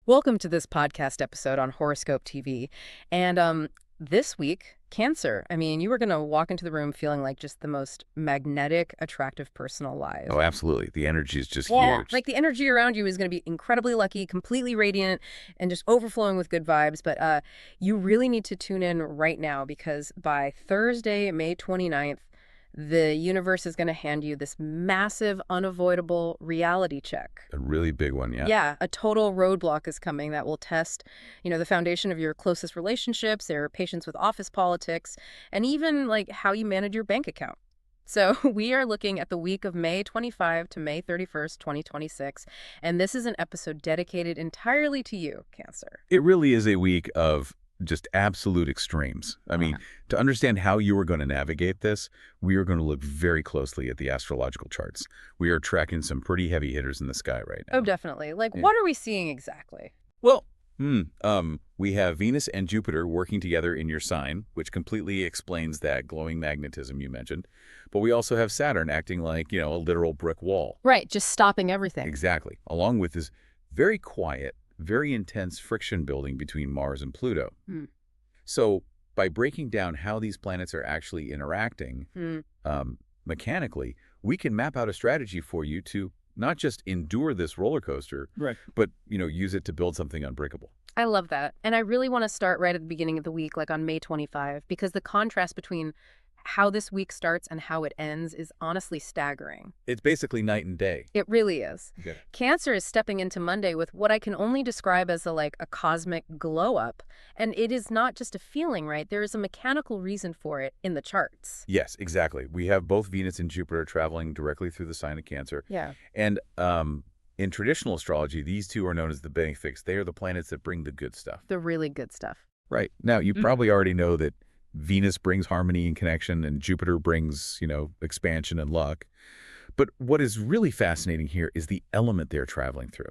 Welcome to this podcast episode on Horoscope TV. And this week, Cancer. I mean, you were going to walk into the room feeling like just the most magnetic, attractive person alive. Oh, absolutely. The energy is just Yeah. huge. Like the energy around you is going to be incredibly lucky, completely radiant, and just overflowing with good vibes. But you really need to tune in right now because by Thursday, May 29th, the universe is going to hand you this massive, unavoidable reality check. A really big one, yeah. Yeah, a total roadblock is coming that will test, the foundation of your closest relationships, their patience with office politics, and even like how you manage your bank account. So we are looking at the week of May 25 to May 31st, 2026, and this is an episode dedicated entirely to you, Cancer. It really is a week of just absolute extremes. I mean, to understand how you are going to navigate this, we are going to look very closely at the astrological charts. We are tracking some pretty heavy hitters in the sky right now. Oh, definitely. Like, Yeah. what are we seeing exactly? Well, we have Venus and Jupiter working together in your sign, which completely explains that glowing magnetism you mentioned. But we also have Saturn acting like, a literal brick wall. Right, just stopping everything. Exactly. Along with this very quiet, very intense friction building between Mars and Pluto. Hmm. So by breaking down how these planets are actually interacting mechanically, we can map out a strategy for you to not just endure this roller coaster, Right. but use it to build something unbreakable. I love that. And I really want to start right at the beginning of the week, like on May 25, because the contrast between how this week starts and how it ends is honestly staggering. It's basically night and day. It really is. Okay. Cancer is stepping into Monday with what I can only describe as a cosmic glow up. And it is not just a feeling, right? There is a mechanical reason for it in the charts. Yes, exactly. We have both Venus and Jupiter traveling directly through the sign of Cancer. Yeah. And in traditional astrology, these two are known as the benefics. They are the planets that bring the good stuff. The really good stuff. Right. Now, you probably already know that Venus brings harmony and connection, and Jupiter brings, expansion and luck. But what is really fascinating here is the element they're traveling through.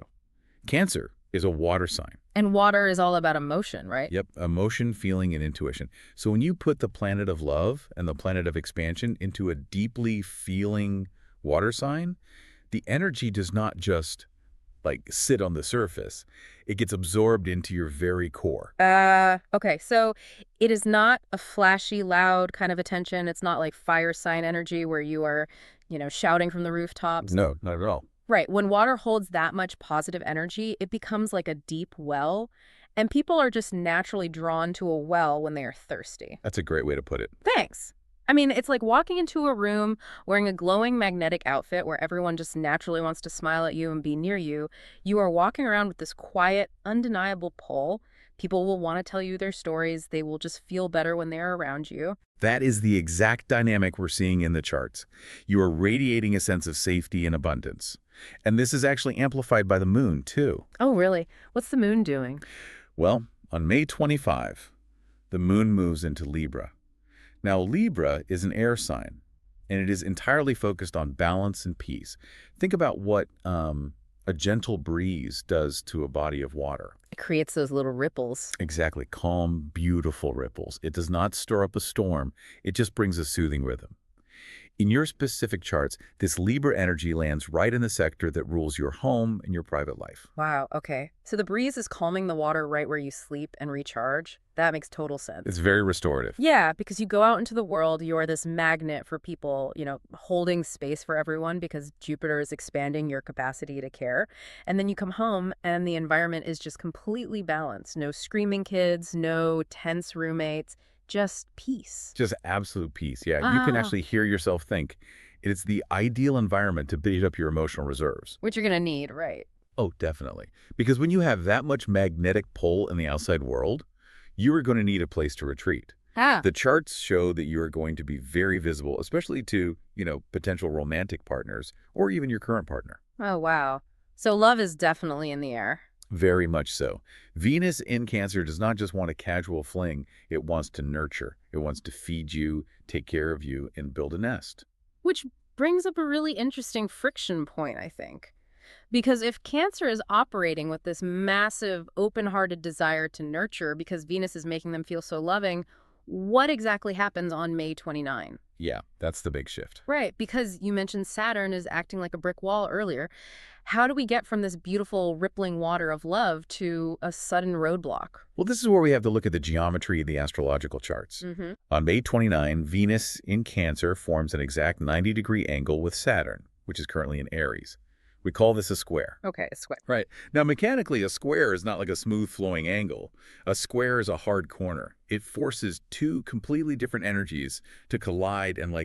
Cancer is a water sign. And water is all about emotion, right? Yep, emotion, feeling, and intuition. So when you put the planet of love and the planet of expansion into a deeply feeling water sign, the energy does not just sit on the surface. It gets absorbed into your very core. Okay, so it is not a flashy, loud kind of attention. It's not like fire sign energy where you are, shouting from the rooftops. No, not at all. Right. When water holds that much positive energy, it becomes like a deep well, and people are just naturally drawn to a well when they are thirsty. That's a great way to put it. Thanks. I mean, it's like walking into a room wearing a glowing magnetic outfit where everyone just naturally wants to smile at you and be near you. You are walking around with this quiet, undeniable pull. People will want to tell you their stories. They will just feel better when they're around you. That is the exact dynamic we're seeing in the charts. You are radiating a sense of safety and abundance. And this is actually amplified by the moon, too. Oh, really? What's the moon doing? Well, on May 25, the moon moves into Libra. Now, Libra is an air sign, and it is entirely focused on balance and peace. Think about what a gentle breeze does to a body of water. It creates those little ripples. Exactly. Calm, beautiful ripples. It does not stir up a storm. It just brings a soothing rhythm. In your specific charts, this Libra energy lands right in the sector that rules your home and your private life. Wow, okay. So the breeze is calming the water right where you sleep and recharge? That makes total sense. It's very restorative. Yeah, because you go out into the world, you are this magnet for people, holding space for everyone because Jupiter is expanding your capacity to care. And then you come home and the environment is just completely balanced. No screaming kids, no tense roommates. Just peace. Just absolute peace, yeah. You can actually hear yourself think. It's the ideal environment to beat up your emotional reserves. Which you're going to need, right? Oh, definitely. Because when you have that much magnetic pull in the outside world, you are going to need a place to retreat. The charts show that you are going to be very visible, especially to, potential romantic partners or even your current partner. Oh, wow. So love is definitely in the air. Very much so. Venus in Cancer does not just want a casual fling. It wants to nurture. It wants to feed you, take care of you, and build a nest. Which brings up a really interesting friction point, I think. Because if Cancer is operating with this massive, open-hearted desire to nurture because Venus is making them feel so loving, What exactly happens on May 29? Yeah, that's the big shift. Right, because you mentioned Saturn is acting like a brick wall earlier. How do we get from this beautiful rippling water of love to a sudden roadblock? Well, this is where we have to look at the geometry of the astrological charts. Mm-hmm. On May 29, Venus in Cancer forms an exact 90-degree angle with Saturn, which is currently in Aries. We call this a square. Okay, a square. Right. Now, mechanically, a square is not like a smooth flowing angle. A square is a hard corner. It forces two completely different energies to collide and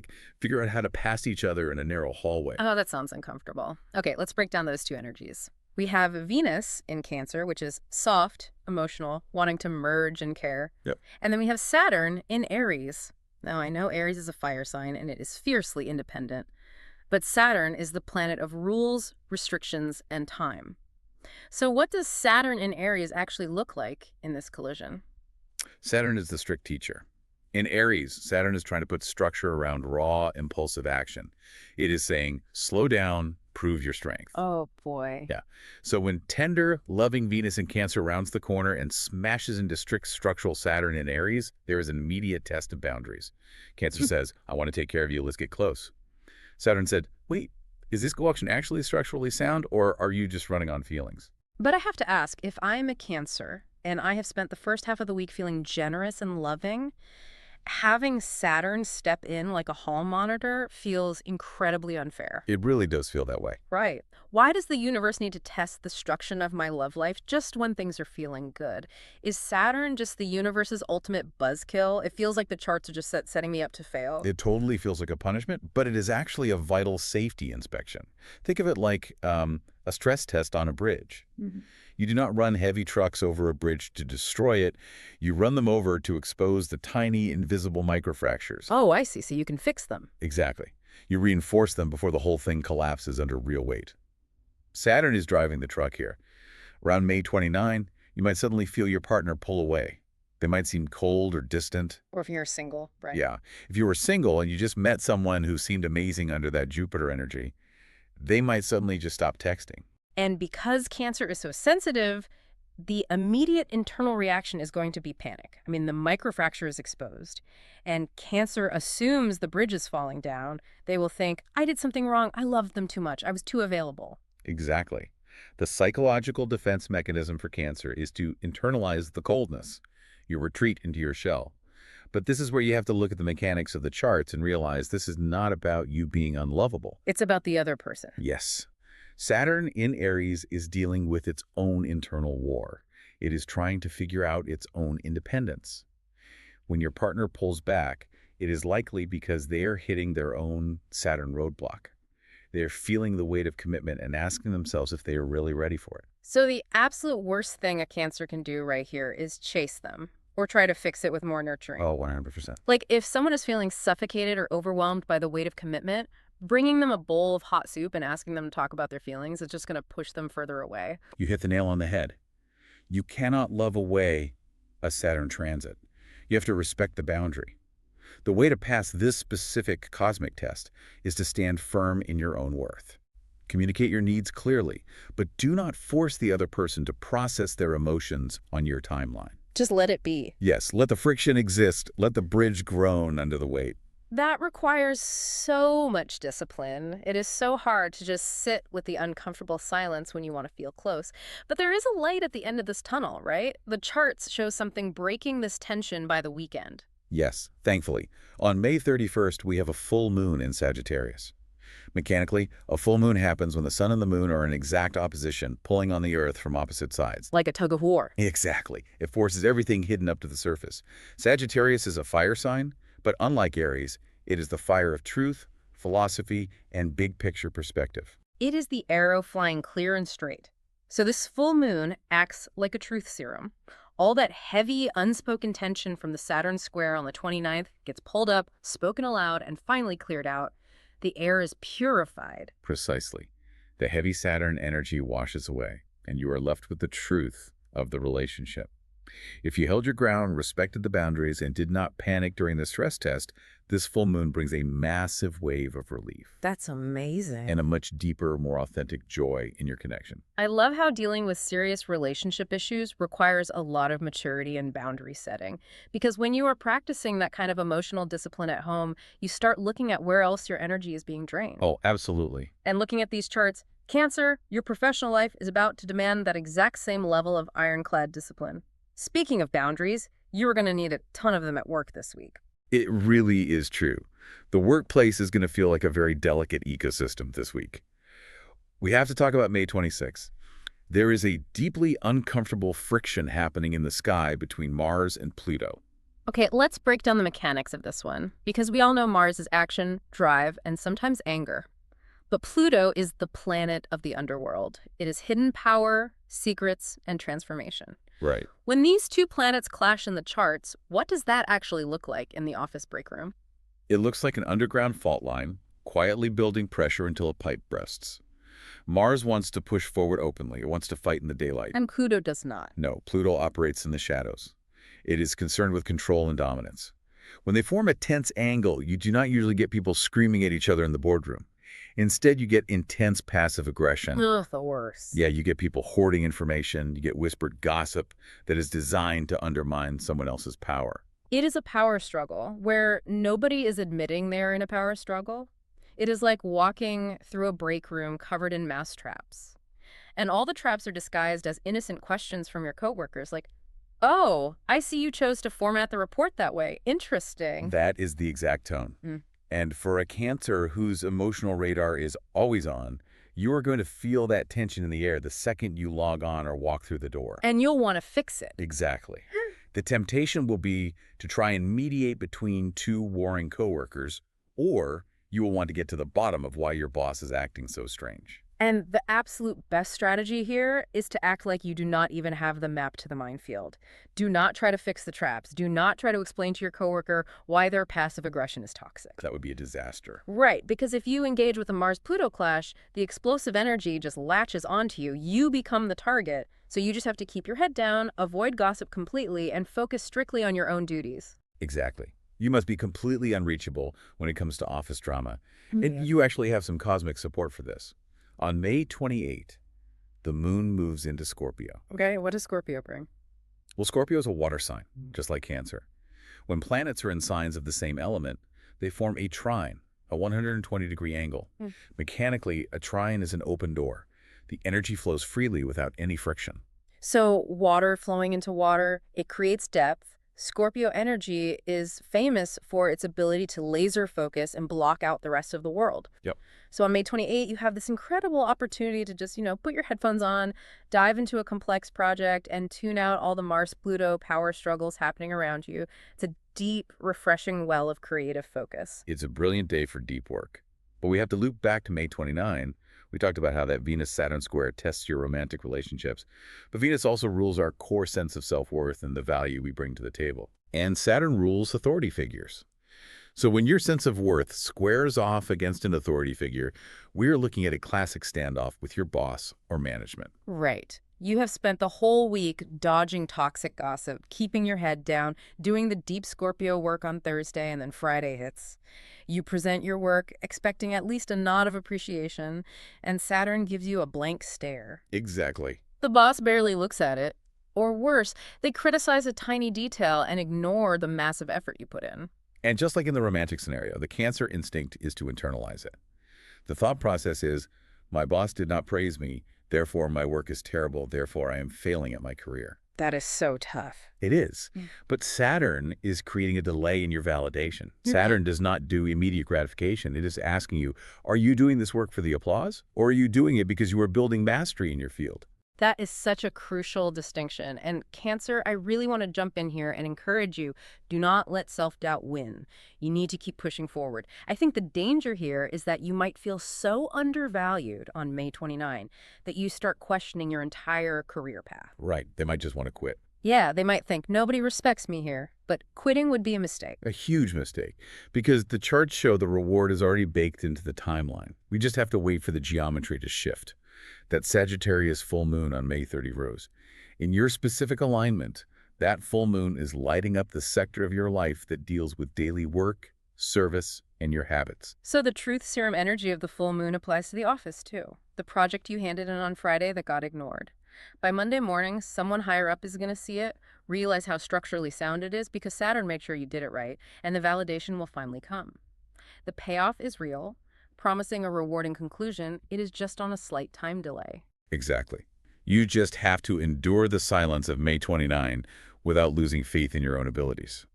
figure out how to pass each other in a narrow hallway. Oh, that sounds uncomfortable. Okay, let's break down those two energies. We have Venus in Cancer, which is soft, emotional, wanting to merge and care. Yep. And then we have Saturn in Aries. Now, I know Aries is a fire sign and it is fiercely independent, but Saturn is the planet of rules, restrictions, and time. So what does Saturn in Aries actually look like in this collision? Saturn is the strict teacher. In Aries, Saturn is trying to put structure around raw, impulsive action. It is saying, slow down, prove your strength. Oh, boy. Yeah. So when tender, loving Venus in Cancer rounds the corner and smashes into strict structural Saturn in Aries, there is an immediate test of boundaries. Cancer says, I want to take care of you, let's get close. Saturn said, wait, is this collection actually structurally sound, or are you just running on feelings? But I have to ask, if I'm a Cancer and I have spent the first half of the week feeling generous and loving, having Saturn step in like a hall monitor feels incredibly unfair. It really does feel that way. Right. Why does the universe need to test the structure of my love life just when things are feeling good? Is Saturn just the universe's ultimate buzzkill? It feels like the charts are just setting me up to fail. It totally feels like a punishment, but it is actually a vital safety inspection. Think of it like a stress test on a bridge. Mhm. You do not run heavy trucks over a bridge to destroy it. You run them over to expose the tiny, invisible microfractures. Oh, I see. So you can fix them. Exactly. You reinforce them before the whole thing collapses under real weight. Saturn is driving the truck here. Around May 29, you might suddenly feel your partner pull away. They might seem cold or distant. Or if you're single, right? Yeah. If you were single and you just met someone who seemed amazing under that Jupiter energy, they might suddenly just stop texting. And because Cancer is so sensitive, the immediate internal reaction is going to be panic. I mean, the microfracture is exposed, and Cancer assumes the bridge is falling down. They will think, I did something wrong. I loved them too much. I was too available. Exactly. The psychological defense mechanism for Cancer is to internalize the coldness. You retreat into your shell. But this is where you have to look at the mechanics of the charts and realize this is not about you being unlovable. It's about the other person. Yes. Saturn in Aries is dealing with its own internal war. It is trying to figure out its own independence. When your partner pulls back, it is likely because they are hitting their own Saturn roadblock. They're feeling the weight of commitment and asking themselves if they are really ready for it. So the absolute worst thing a Cancer can do right here is chase them or try to fix it with more nurturing. Oh, 100%. Like if someone is feeling suffocated or overwhelmed by the weight of commitment, bringing them a bowl of hot soup and asking them to talk about their feelings is just going to push them further away. You hit the nail on the head. You cannot love away a Saturn transit. You have to respect the boundary. The way to pass this specific cosmic test is to stand firm in your own worth. Communicate your needs clearly, but do not force the other person to process their emotions on your timeline. Just let it be. Yes, let the friction exist. Let the bridge groan under the weight. That requires so much discipline. It is so hard to just sit with the uncomfortable silence when you want to feel close. But there is a light at the end of this tunnel, right? The charts show something breaking this tension by the weekend. Yes, thankfully. On May 31st, we have a full moon in Sagittarius. Mechanically, a full moon happens when the sun and the moon are in exact opposition, pulling on the Earth from opposite sides. Like a tug of war. Exactly. It forces everything hidden up to the surface. Sagittarius is a fire sign, but unlike Aries, it is the fire of truth, philosophy, and big-picture perspective. It is the arrow flying clear and straight. So this full moon acts like a truth serum. All that heavy, unspoken tension from the Saturn square on the 29th gets pulled up, spoken aloud, and finally cleared out. The air is purified. Precisely. The heavy Saturn energy washes away, and you are left with the truth of the relationship. If you held your ground, respected the boundaries, and did not panic during the stress test, this full moon brings a massive wave of relief That's and a amazing. much deeper, more authentic joy in your connection. I love how dealing with serious relationship issues requires a lot of maturity and boundary setting. Because when you are practicing that kind of emotional discipline at home, you start looking at where else your energy is being drained. Oh, absolutely. And looking at these charts, Cancer, your professional life is about to demand that exact same level of ironclad discipline. Speaking of boundaries, you are going to need a ton of them at work this week. It really is true. The workplace is going to feel like a very delicate ecosystem this week. We have to talk about May 26th. There is a deeply uncomfortable friction happening in the sky between Mars and Pluto. Okay, let's break down the mechanics of this one, because we all know Mars is action, drive, and sometimes anger. But Pluto is the planet of the underworld. It is hidden power, secrets, and transformation. Right. When these two planets clash in the charts, what does that actually look like in the office break room? It looks like an underground fault line, quietly building pressure until a pipe bursts. Mars wants to push forward openly. It wants to fight in the daylight. And Pluto does not. No, Pluto operates in the shadows. It is concerned with control and dominance. When they form a tense angle, you do not usually get people screaming at each other in the boardroom. Instead, you get intense passive aggression. Ugh, the worst. Yeah, you get people hoarding information. You get whispered gossip that is designed to undermine someone else's power. It is a power struggle where nobody is admitting they're in a power struggle. It is like walking through a break room covered in mouse traps. And all the traps are disguised as innocent questions from your coworkers like, "Oh, I see you chose to format the report that way. Interesting." That is the exact tone. Mm. And for a Cancer whose emotional radar is always on, you are going to feel that tension in the air the second you log on or walk through the door. And you'll want to fix it. Exactly. The temptation will be to try and mediate between two warring coworkers, or you will want to get to the bottom of why your boss is acting so strange. And the absolute best strategy here is to act like you do not even have the map to the minefield. Do not try to fix the traps. Do not try to explain to your coworker why their passive aggression is toxic. That would be a disaster. Right, because if you engage with a Mars-Pluto clash, the explosive energy just latches onto you. You become the target, so you just have to keep your head down, avoid gossip completely, and focus strictly on your own duties. Exactly. You must be completely unreachable when it comes to office drama. Yeah. And you actually have some cosmic support for this. On May 28, the moon moves into Scorpio. Okay, what does Scorpio bring? Well, Scorpio is a water sign, just like Cancer. When planets are in signs of the same element, they form a trine, a 120-degree angle. Mechanically, a trine is an open door. The energy flows freely without any friction. So water flowing into water, it creates depth. Scorpio energy is famous for its ability to laser focus and block out the rest of the world. Yep. So on May 28, you have this incredible opportunity to just, put your headphones on, dive into a complex project, and tune out all the Mars-Pluto power struggles happening around you. It's a deep, refreshing well of creative focus. It's a brilliant day for deep work. But we have to loop back to May 29. We talked about how that Venus-Saturn square tests your romantic relationships. But Venus also rules our core sense of self-worth and the value we bring to the table. And Saturn rules authority figures. So when your sense of worth squares off against an authority figure, we're looking at a classic standoff with your boss or management. Right. You have spent the whole week dodging toxic gossip, keeping your head down, doing the deep Scorpio work on Thursday, and then Friday hits. You present your work expecting at least a nod of appreciation, and Saturn gives you a blank stare. Exactly. The boss barely looks at it. Or worse, they criticize a tiny detail and ignore the massive effort you put in. And just like in the romantic scenario, the Cancer instinct is to internalize it. The thought process is, my boss did not praise me, therefore my work is terrible, therefore I am failing at my career. That is so tough. It is. Mm. But Saturn is creating a delay in your validation. Saturn does not do immediate gratification. It is asking you, are you doing this work for the applause? Or are you doing it because you are building mastery in your field? That is such a crucial distinction. And Cancer, I really want to jump in here and encourage you. Do not let self-doubt win. You need to keep pushing forward. I think the danger here is that you might feel so undervalued on May 29 that you start questioning your entire career path. Right. They might just want to quit. Yeah, they might think, nobody respects me here. But quitting would be a mistake. A huge mistake, because the charts show the reward is already baked into the timeline. We just have to wait for the geometry to shift. That Sagittarius full moon on May 30 rose. In your specific alignment, That full moon is lighting up the sector of your life that deals with daily work, service, and your habits. So the truth serum energy of the full moon applies to the office, too. The project you handed in on Friday that got ignored. By Monday morning, someone higher up is going to see it, realize how structurally sound it is because Saturn makes sure you did it right, and the validation will finally come. The payoff is real, promising a rewarding conclusion. It is just on a slight time delay. Exactly. You just have to endure the silence of May 29 without losing faith in your own abilities.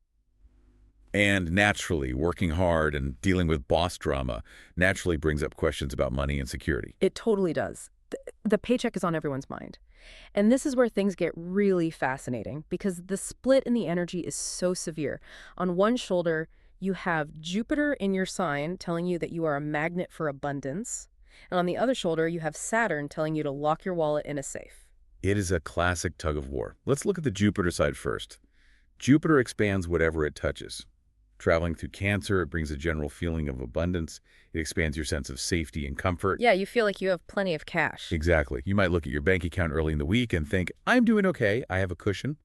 And naturally, working hard and dealing with boss drama naturally brings up questions about money and security. It totally does. The paycheck is on everyone's mind. And this is where things get really fascinating because the split in the energy is so severe. On one shoulder, you have Jupiter in your sign telling you that you are a magnet for abundance. And on the other shoulder, you have Saturn telling you to lock your wallet in a safe. It is a classic tug of war. Let's look at the Jupiter side first. Jupiter expands whatever it touches. Traveling through Cancer, it brings a general feeling of abundance. It expands your sense of safety and comfort. Yeah, you feel like you have plenty of cash. Exactly. You might look at your bank account early in the week and think, I'm doing okay, I have a cushion.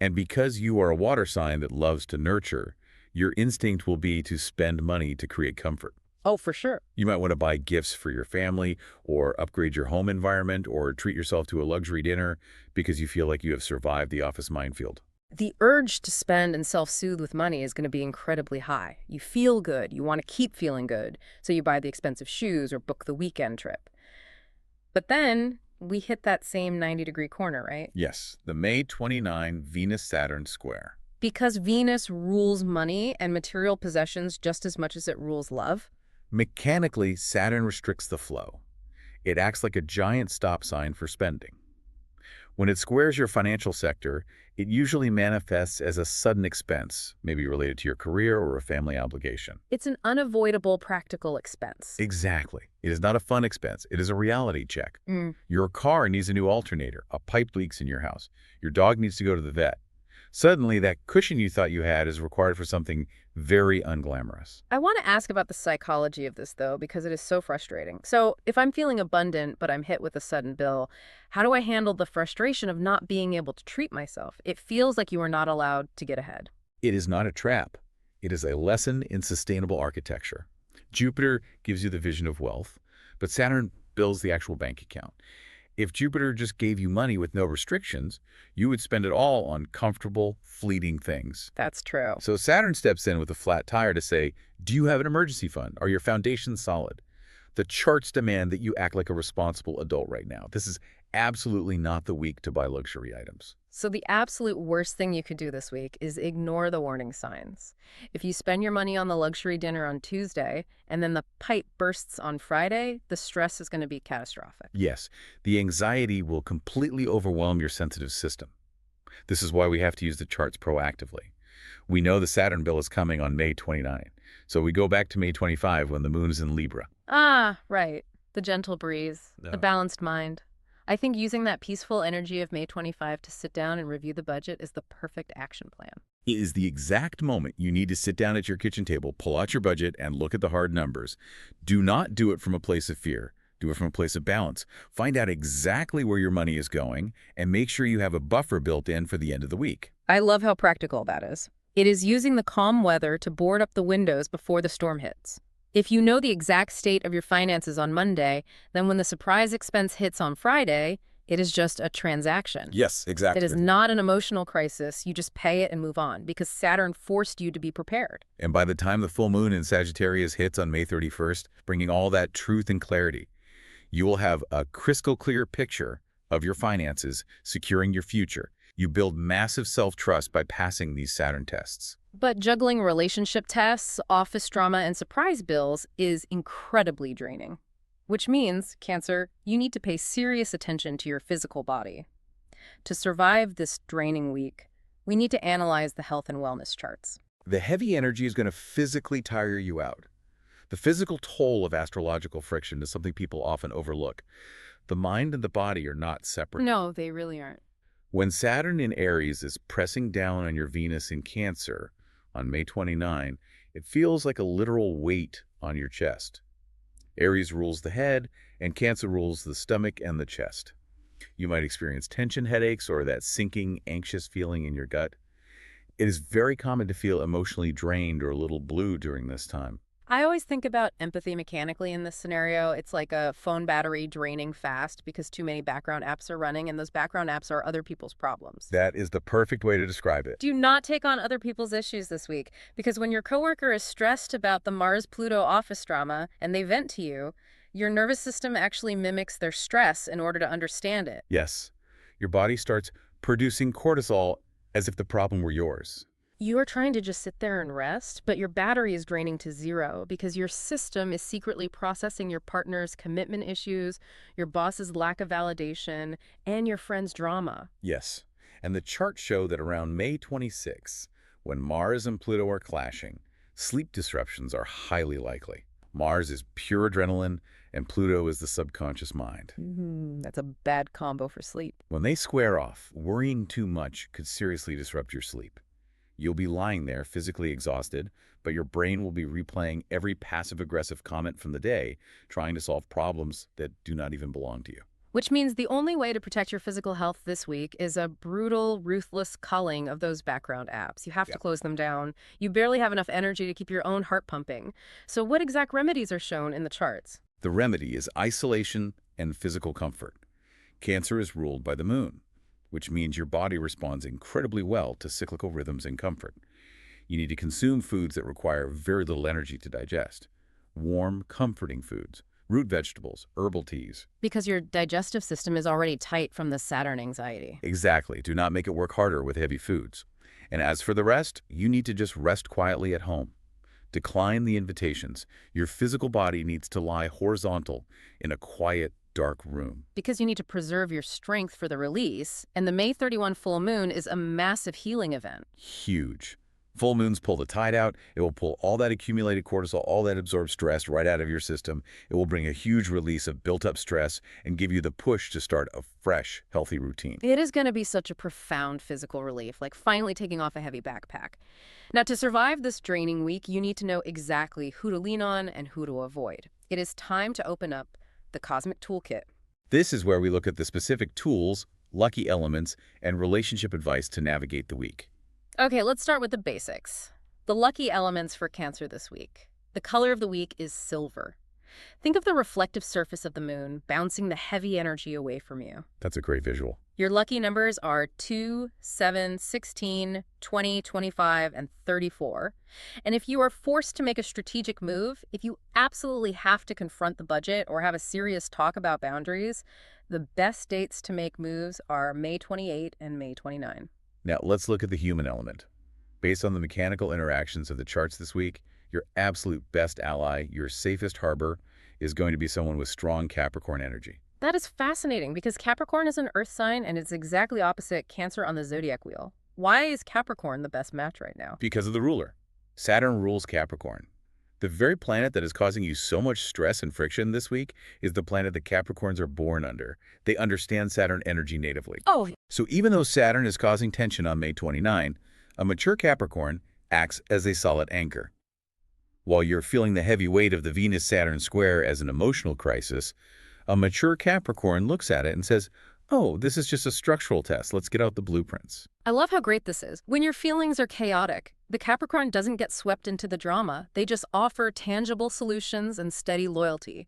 And because you are a water sign that loves to nurture, your instinct will be to spend money to create comfort. Oh, for sure. You might want to buy gifts for your family or upgrade your home environment or treat yourself to a luxury dinner because you feel like you have survived the office minefield. The urge to spend and self-soothe with money is going to be incredibly high. You feel good. You want to keep feeling good. So you buy the expensive shoes or book the weekend trip. But then we hit that same 90-degree corner, right? Yes, the May 29 Venus-Saturn square. Because Venus rules money and material possessions just as much as it rules love. Mechanically, Saturn restricts the flow. It acts like a giant stop sign for spending. When it squares your financial sector, it usually manifests as a sudden expense, maybe related to your career or a family obligation. It's an unavoidable practical expense. Exactly. It is not a fun expense. It is a reality check. Mm. Your car needs a new alternator. A pipe leaks in your house. Your dog needs to go to the vet. Suddenly, that cushion you thought you had is required for something very unglamorous. I want to ask about the psychology of this, though, because it is so frustrating. So if I'm feeling abundant, but I'm hit with a sudden bill, how do I handle the frustration of not being able to treat myself? It feels like you are not allowed to get ahead. It is not a trap. It is a lesson in sustainable architecture. Jupiter gives you the vision of wealth, but Saturn builds the actual bank account. If Jupiter just gave you money with no restrictions, you would spend it all on comfortable, fleeting things. That's true. So Saturn steps in with a flat tire to say, do you have an emergency fund? Are your foundations solid? The charts demand that you act like a responsible adult right now. This is absolutely not the week to buy luxury items. So the absolute worst thing you could do this week is ignore the warning signs. If you spend your money on the luxury dinner on Tuesday and then the pipe bursts on Friday, the stress is going to be catastrophic. Yes, the anxiety will completely overwhelm your sensitive system. This is why we have to use the charts proactively. We know the Saturn bill is coming on May 29, so we go back to May 25 when the moon is in Libra. Ah, right. The gentle breeze, No. the balanced mind. I think using that peaceful energy of May 25 to sit down and review the budget is the perfect action plan. It is the exact moment you need to sit down at your kitchen table, pull out your budget, and look at the hard numbers. Do not do it from a place of fear. Do it from a place of balance. Find out exactly where your money is going, and make sure you have a buffer built in for the end of the week. I love how practical that is. It is using the calm weather to board up the windows before the storm hits. If you know the exact state of your finances on Monday, then when the surprise expense hits on Friday, it is just a transaction. Yes, exactly. It is not an emotional crisis. You just pay it and move on because Saturn forced you to be prepared. And by the time the full moon in Sagittarius hits on May 31st, bringing all that truth and clarity, you will have a crystal clear picture of your finances, securing your future. You build massive self-trust by passing these Saturn tests. But juggling relationship tests, office drama, and surprise bills is incredibly draining. Which means, Cancer, you need to pay serious attention to your physical body. To survive this draining week, we need to analyze the health and wellness charts. The heavy energy is going to physically tire you out. The physical toll of astrological friction is something people often overlook. The mind and the body are not separate. No, they really aren't. When Saturn in Aries is pressing down on your Venus in Cancer on May 29, it feels like a literal weight on your chest. Aries rules the head, and Cancer rules the stomach and the chest. You might experience tension headaches or that sinking, anxious feeling in your gut. It is very common to feel emotionally drained or a little blue during this time. I always think about empathy mechanically in this scenario. It's like a phone battery draining fast because too many background apps are running, and those background apps are other people's problems. That is the perfect way to describe it. Do not take on other people's issues this week, because when your coworker is stressed about the Mars-Pluto office drama and they vent to you, your nervous system actually mimics their stress in order to understand it. Yes, your body starts producing cortisol as if the problem were yours. You are trying to just sit there and rest, but your battery is draining to zero because your system is secretly processing your partner's commitment issues, your boss's lack of validation, and your friend's drama. Yes, and the charts show that around May 26, when Mars and Pluto are clashing, sleep disruptions are highly likely. Mars is pure adrenaline, and Pluto is the subconscious mind. That's a bad combo for sleep. When they square off, worrying too much could seriously disrupt your sleep. You'll be lying there physically exhausted, but your brain will be replaying every passive-aggressive comment from the day, trying to solve problems that do not even belong to you. Which means the only way to protect your physical health this week is a brutal, ruthless culling of those background apps. You have Yeah. to close them down. You barely have enough energy to keep your own heart pumping. So what exact remedies are shown in the charts? The remedy is isolation and physical comfort. Cancer is ruled by the moon, which means your body responds incredibly well to cyclical rhythms and comfort. You need to consume foods that require very little energy to digest. Warm, comforting foods, root vegetables, herbal teas. Because your digestive system is already tight from the Saturn anxiety. Exactly. Do not make it work harder with heavy foods. And as for the rest, you need to just rest quietly at home. Decline the invitations. Your physical body needs to lie horizontal in a quiet, dark room. Because you need to preserve your strength for the release, and the May 31 full moon is a massive healing event. Huge. Full moons pull the tide out. It will pull all that accumulated cortisol, all that absorbed stress right out of your system. It will bring a huge release of built-up stress and give you the push to start a fresh, healthy routine. It is going to be such a profound physical relief, like finally taking off a heavy backpack. Now, to survive this draining week, you need to know exactly who to lean on and who to avoid. It is time to open up the Cosmic Toolkit. This is where we look at the specific tools, lucky elements, and relationship advice to navigate the week. Okay, let's start with the basics. The lucky elements for Cancer this week. The color of the week is silver. Think of the reflective surface of the moon bouncing the heavy energy away from you. That's a great visual. Your lucky numbers are 2, 7, 16, 20, 25, and 34. And if you are forced to make a strategic move, if you absolutely have to confront the budget or have a serious talk about boundaries, the best dates to make moves are May 28 and May 29. Now, let's look at the human element. Based on the mechanical interactions of the charts this week, your absolute best ally, your safest harbor, is going to be someone with strong Capricorn energy. That is fascinating because Capricorn is an earth sign and it's exactly opposite Cancer on the zodiac wheel. Why is Capricorn the best match right now? Because of the ruler. Saturn rules Capricorn. The very planet that is causing you so much stress and friction this week is the planet that Capricorns are born under. They understand Saturn energy natively. Oh, So even though Saturn is causing tension on May 29, a mature Capricorn acts as a solid anchor. While you're feeling the heavy weight of the Venus-Saturn square as an emotional crisis, a mature Capricorn looks at it and says, "Oh, this is just a structural test. Let's get out the blueprints." I love how great this is. When your feelings are chaotic, the Capricorn doesn't get swept into the drama. They just offer tangible solutions and steady loyalty.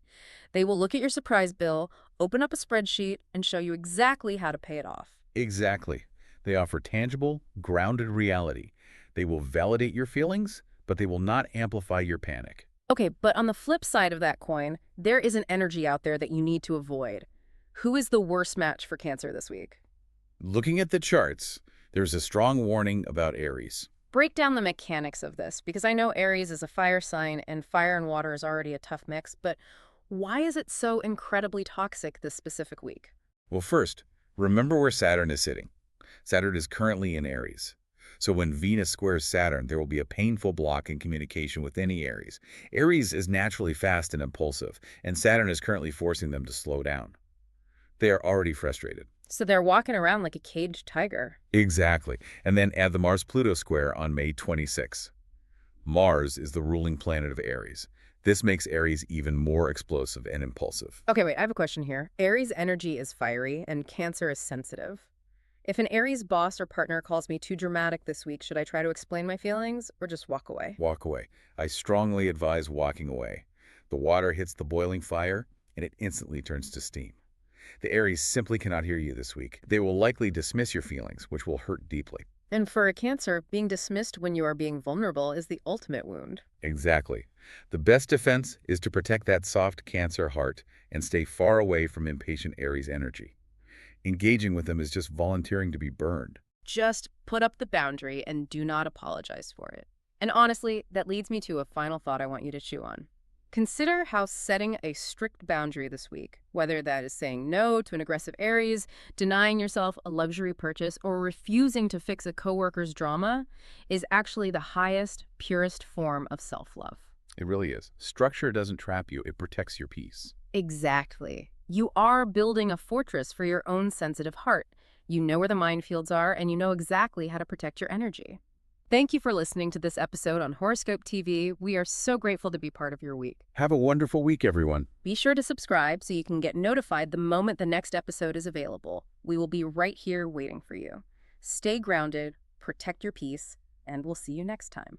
They will look at your surprise bill, open up a spreadsheet, and show you exactly how to pay it off. Exactly. They offer tangible, grounded reality. They will validate your feelings, but they will not amplify your panic. Okay, but on the flip side of that coin, there is an energy out there that you need to avoid. Who is the worst match for Cancer this week? Looking at the charts, there's a strong warning about Aries. Break down the mechanics of this, because I know Aries is a fire sign and fire and water is already a tough mix, but why is it so incredibly toxic this specific week? Well, first, remember where Saturn is sitting. Saturn is currently in Aries. So when Venus squares Saturn, there will be a painful block in communication with any Aries. Aries is naturally fast and impulsive, and Saturn is currently forcing them to slow down. They are already frustrated. So they're walking around like a caged tiger. Exactly. And then add the Mars-Pluto square on May 26. Mars is the ruling planet of Aries. This makes Aries even more explosive and impulsive. Okay, wait, I have a question here. Aries energy is fiery and Cancer is sensitive. If an Aries boss or partner calls me too dramatic this week, should I try to explain my feelings or just walk away? Walk away. I strongly advise walking away. The water hits the boiling fire, and it instantly turns to steam. The Aries simply cannot hear you this week. They will likely dismiss your feelings, which will hurt deeply. And for a Cancer, being dismissed when you are being vulnerable is the ultimate wound. Exactly. The best defense is to protect that soft Cancer heart and stay far away from impatient Aries energy. Engaging with them is just volunteering to be burned. Just put up the boundary and do not apologize for it. And honestly, that leads me to a final thought I want you to chew on. Consider how setting a strict boundary this week, whether that is saying no to an aggressive Aries, denying yourself a luxury purchase, or refusing to fix a coworker's drama, is actually the highest, purest form of self-love. It really is. Structure doesn't trap you, it protects your peace. Exactly. You are building a fortress for your own sensitive heart. You know where the minefields are, and you know exactly how to protect your energy. Thank you for listening to this episode on Horoscope TV. We are so grateful to be part of your week. Have a wonderful week, everyone. Be sure to subscribe so you can get notified the moment the next episode is available. We will be right here waiting for you. Stay grounded, protect your peace, and we'll see you next time.